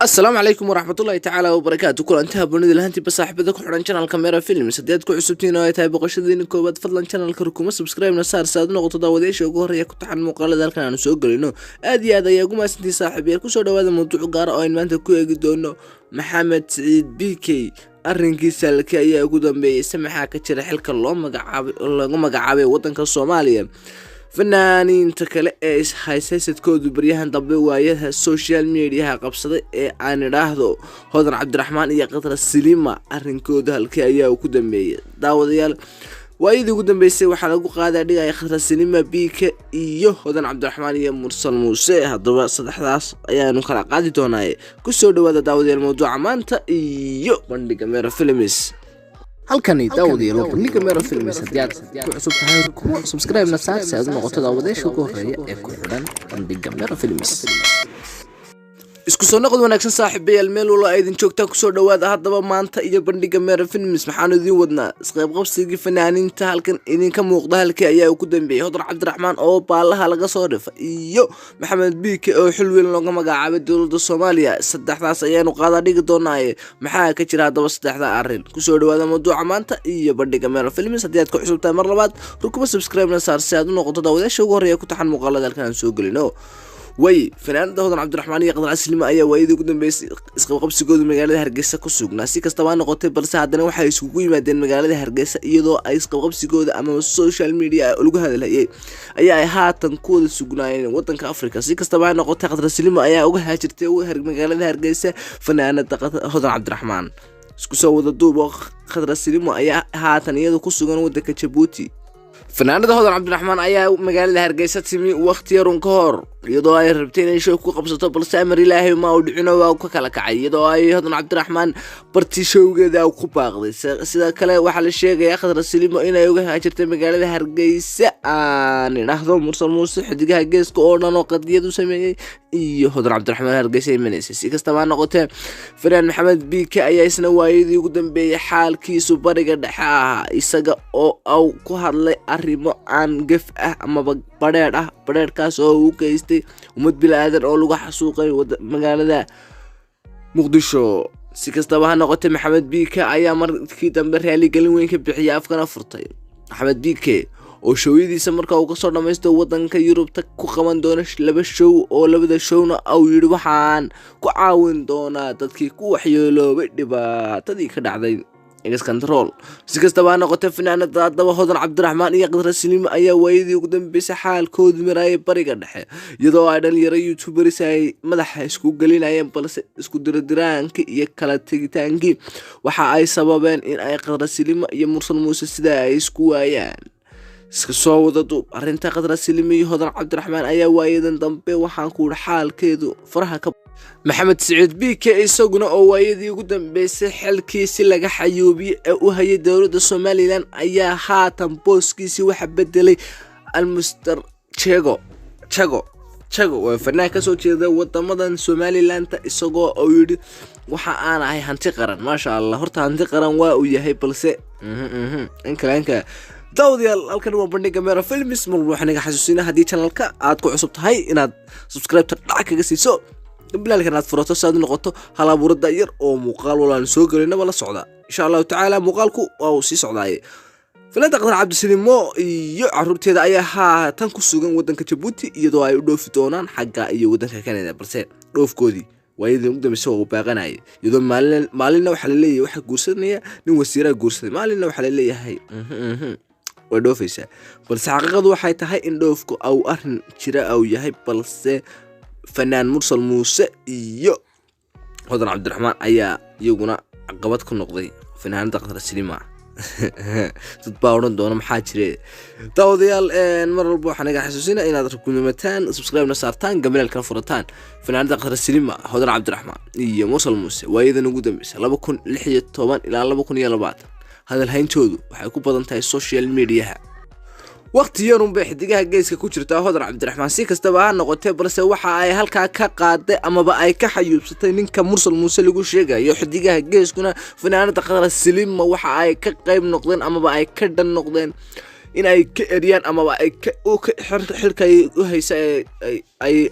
السلام عليكم ورحمة الله تعالى وبركاته. كل انتهى بنود الهانتي بصاحبتك وحران channel كاميرا فيلم سديدكو عصبتين oo ay tahay boqoshadiina koobaad fadlan channelka rukuma subscribe na saar saad noqoto daawadeysha ugu horeeya ku taxan muuqaalada halkan aan soo galino aad iyo aad ayaa ugu maasantii saaxiibayaal ku soo dhawaada mawduuc gaar ah oo aan maanta ku eegi doono Maxamed Saciid BK arrinkiisa halkii ayaa ugu dambeeyay samaxa ka jira xilka loo magacaabay wadanka Soomaaliya fanaaniinta kale ee haysasadkoodu baryahan dambe waayaha social media qabsaday ee aan idhaahdo Hodan Cabdiraxmaan iyo Qadra Silima arrinkooda halkii ayaa ugu dambeeyay daawadayaal waayadii ugu dambeysay waxaa lagu qaaday dhigay Qadra Silima BK iyo Hodan Cabdiraxmaan iyo Mursal Muuse haddaba saddexdaas ayaanu kala qaadi doonaa ku soo dhawaada daawadayaal mawduuca maanta iyo bandhiga Mera Films halkani daawadayaal bandhiga Mera Films haddii aad ku cusub tahay subscribe na saar si aad u noqoto daawadeysha ugu horeeya ee ku xidhan bandhiga Mera Films isku soo noqod wanaagsan saaxiibayaal meel walba ay idin joogtaan ku soo dhawaada haddaba maanta iyo bandhiga Mera Films waxaan idin wadnaa isqeyb qabsigii fanaaniinta halkan idinka muuqda halkii ayaa ugu dambeeyay Hodan Cabdiraxmaan oo baalaha laga soo dhifay iyo Maxamed BK oo xil weyn looga magacaabay dowladda Soomaaliya saddexdaas ayaanu qaada dhigi doonaa maxaa ka jira haddaba saddexda arrin ku soo dhawaada mawduuca maanta iyo bandhiga Mera Films haddii aad ku cusub tahay mar labaad rukuma subscribe na saar si aad u noqoto daawadeysha ugu horeeya ku taxan muuqaalada halkan aan soo galino way fanaanada Hodan Cabdiraxmaan iyo Qadra Silima ayaa waayadii ugu dambeysay isqabqabsigooda magaalada Hargeysa ku sugnaa si kastaba noqotay balse haddana waxay isugu yimaadeen magaalada Hargeysa iyadoo ay isqabqabsigooda ama social media lagu hadlayay ayaa haatan ku wada sugnaayeen wadanka Afrika si kastaba noqotay Qadra Silima ayaa uga haajirtay magaalada Hargeysa fanaanada Hodan Cabdiraxmaan isku soo wada duubo Qadra Silima ayaa haatan iyadoo ku sugan wadanka Djibouti fanaanada Hodan Cabdiraxmaan ayaa magaalada Hargeysa timi waqti yar ka hor iyadoo ay rabtay inay show ku qabsato balse amar Ilaahay ma uu dhicino waa ka kala kacay iyadoo ay Hodan Cabdiraxmaan barti showgeeda ku baaqday sida kale waxa la sheegay Qadra Silima inay uga haajirtay magaalada Hargeysa aan idhaahdo Mursal Muuse xidigaha geeska oo dhan oo qadiyad u sameeyay iyo Hodan Cabdiraxmaan Hargeysa imanaysa si kastaba noqotay fanaan Maxamed BK ayaa isna waayadii ugu dambeeyay xaalkiisu bariga dhexe ah isaga oo ku hadlay arrimo aan gaf ah ama bareerkaas oo uu geystay umad bilaadan oo lagu xasuuqay magaalada Muqdisho si kastaba ha noqotay Maxamed BK ayaa markii dambe raali galin weyn ka bixiyay afkana furtay Maxamed BK oo showdiisa marka uu ka soo dhameesto wadanka Yurubta ku qaban doona laba show oo labada showna uu yiri waxaan ku caawin doonaa dadkii ku waxyeeloobay dhibaatadii ka dhacday control si kastaba noqotay fanaanada haddaba Hodan Cabdiraxmaan iyo Qadra Silima ayaa waayadii ugu dambeysay xaalkooda maray bariga dhexe iyadoo ay dhalinyaro YouTubers ay madaxa isku galinayeen balse isku diradiraanka iyo kala tagitaankii waxa ay sababeen in ay Qadra Silima iyo Mursal Muuse sida ay isku waayaan iska soo wada duub arrinta Qadra Silima iyo Hodan Cabdiraxmaan ayaa waayadan dambe waxaan ku xaalkeedu faraha ka Maxamed Saciid BK isaguna oo waayadii ugu dambeysay xilkiisi laga xayuubiyay ee u hayay dowladda Soomaaliland ayaa haatan booskiisi waxa bedelay Almuster Chago waa fanaan ka soo jeeda wadamadan Soomaaliland isagoo oo yiri waxa aan ahay hanti qaran maasha Allah horta hanti qaran waa uu yahay balse inkalanka daawadayaal halkan waa bandhiga Mera Films mar waxaan iga xasuusinaa haddii channelka aad ku cusub tahay inaad subscribe dhac kaga siiso bilaalkan aad furato saad noqoto hal abuurada yar oo muuqaal walaan soo galinaba la socda insha Allah taala muuqaalku waa uu sii socdaay fanaanada Qadra Cabdisilimo iyo caruurteeda ayaa haatan ku sugan wadanka Djibouti iyadoo ay u dhoofi doonaan xagga iyo wadanka Canada balse dhoofkoodii waayadii ugu dambeysay oo baaqanay iyadoo maalinna waxa la leeyahay waxa guursanaya nin wasiira guursaday maalinna waxa la leeyahay way dhoofaysaa balse xaqiiqadu waxay tahay in dhoofku uu arrin jira uu yahay balse fanaan Mursal Muuse iyo Hodan Cabdiraxmaan ayaa iyaguna caqabad ku noqday fanaanada Qadra Silima dad baa oran doona maxaa jiray daawadayaal mar walba waxaan iga xasuusinaa inaad rukumataan subscribe na saartaan gabalkan furataan fanaanada Qadra Silima Hodan Cabdiraxmaan iyo Mursal Muuse waayadan ugu dambeysay 2016 ilaa 2020 hadal hayntoodu waxay ku badan tahay social media waqti yarun bay xidigaha geeska ku jirta Hodan Cabdiraxmaan si kastaba ha noqotay balse waxa ay halka ka qaaday amaba ay ka xayuubsatay ninka Mursal Muuse lagu sheegayo xidigaha geeskuna fanaanada Qadra Silima waxa ay ka qayb noqdeen amaba ay ka dhan noqdeen in ay ka eriyaan ama ay xilka u haysa ay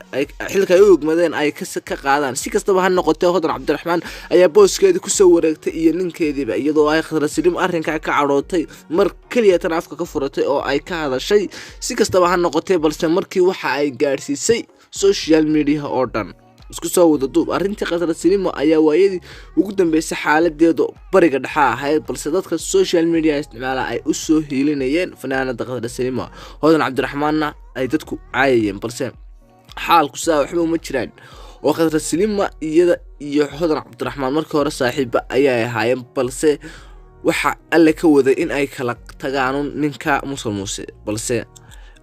xilka u ogmadeen ay ka qaadaan si kastaba ha noqotee Hodan Cabdiraxmaan ayaa booskeedii ku soo wareegtay iyo ninkeediiba iyadoo ay Khadra Saliim arrinka ka carootay mar kaliya tan afka ka furatay oo ay ka hadashay si kastaba ha noqotee balse markii waxa ay gaarsiisay social media oo dhan isku soo wada duub arrintii Khadra Saliim ayaa waayadii ugu dambeysay xaaladeedu bariga dhexe ahayd balse dadka social media isticmaala ay u soo hiilinayeen fanaanada Khadra Saliim Hodan Cabdiraxmaanna ay dadku caayayeen balse xaalku saa waxba ma jiraan oo Khadra Saliim iyada iyo Hodan Cabdiraxmaan markii hore saaxiiba ayay ahaayeen balse waxa alle ka waday in ay kala tagaan ninka Mursal Muuse balse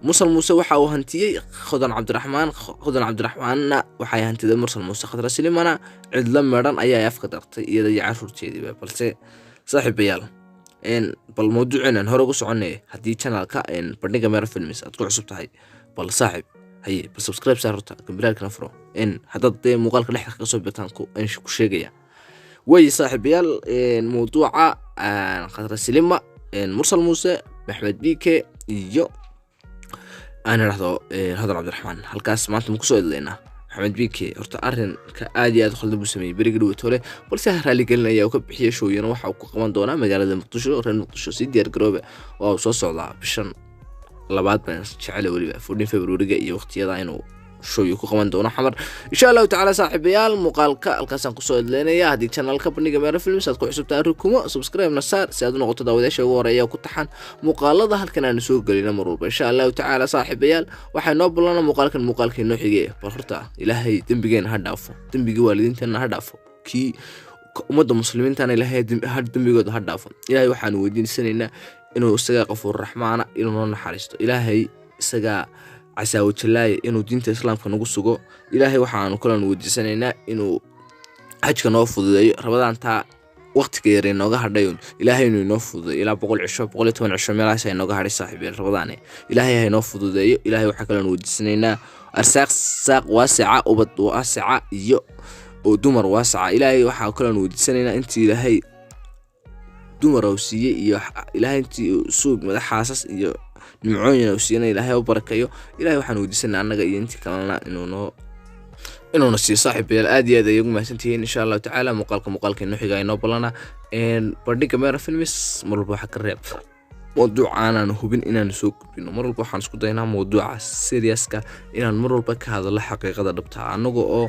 Mursal Muuse waxa uu hantiyay Hodan Cabdiraxmaanna waxay hantiday Mursal Muuse Khadra Saliimna cid la meeran ayay afka dartay iyada iyo caruurteediba balse saaxiibayaal bal mawduuceenan hore ugu soconay hadii channelka bandhiga Mera Films aad ku cusub tahay bal saaxiib haye bal subscribe saarta kambilaalka furo hadad muuqaalka dhexda ka soo bitaan ku sheegaya way saaxiibayaal mawduuca Khadra Saliim Mursal Muuse Maxmed Biike iyo أنا راح هذا عبد الرحمن هالكاس ما أنتم كسود لنا محمد بيكي horta arrinka aad iyo aad khaldan buu sameeyay bariga dhawtole balse raali galin ayaa ka bixiyay shooyana waxa uu ku qaban doonaa magaalada Muqdisho reer Muqdisho si diyaar garoobe oo soo socda bishan labaad baan jecel waliba 14 February iyo waqtiyada inuu shooyo ku qaban doono xamar insha Allah ta'ala saaxiibayaal muuqaalka halkaas aan ku soo idleynaya hadii channelka bandhiga Mera Films aad ku cusubtaa rukumo subscribe na saar si aad u noqoto daawadayaasha ugu horeeya ku taxan muuqaalada halkan aan soo galina mar walba insha Allah ta'ala saaxiibayaal waxay noo bulana muuqaalkeena xigay bal horta Ilaahay dambigeena ha dhaafo dambiga waalidiinteena ha dhaafo ki ummadda muslimiinta Ilaahay dambigooda ha dhaafo Ilaahay waxaan weydiisanaynaa inuu isaga Qafuur Raxmaana inuu naxariisto Ilaahay isaga عسى وجلاي إنه دين الإسلام كان نقصه إلهي وحنا كلنا نوديسنا إنه حج كان نفض رمضان تا وقت كير إنه جهر ديون إلهي إنه نفض إلى بقول عشرة بقول 28 ملا سنة إنه جهر الصاحب رمضان إلهي هي نفض ذي إلهي وحنا نوديسنا أرساق ساق واسعة وبط واسعة يو ودمر واسعة إلهي وحنا كلنا نوديسنا أنت إلهي دمر وسيء إلهي أنت سوق مذا حاسس يو nimcoon wasiina Ilaahay u barakayo Ilaahay waxaan weydiisanaa anaga iyo intii kalena inuu na siiyo saaxiibayaal aad iyo aad ayagu mahadsantihiin insha Allah ta'ala muuqaalkeena xiga inoo balana bandhiga Mera Films mar walba waxa ka reeb mawduucaan aan hubin inaan soo gudbino mar walba waxaan isku daynaa mawduuca serious-ka inaan mar walba ka hadlo xaqiiqada dhabta anaga oo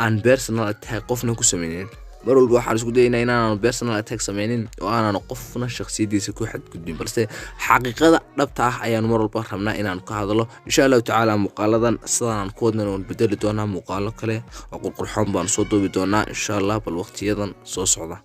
aan personal attack qofna ku sameeyeen mar walba waxaan isku daynaa inaan personal attack sameeynin oo aan qofna shakhsiyadiisa ku xadgudbin balse xaqiiqada dhabta ah ayaan mar walba rabnaa inaan ka hadlo insha Allah ta'ala muuqaaladan sidaan ku wadnaan oo bedeli doonaa muuqaalo kale oo qurxoon baan soo duubi doonaa insha Allah bal waqtiyadan soo socda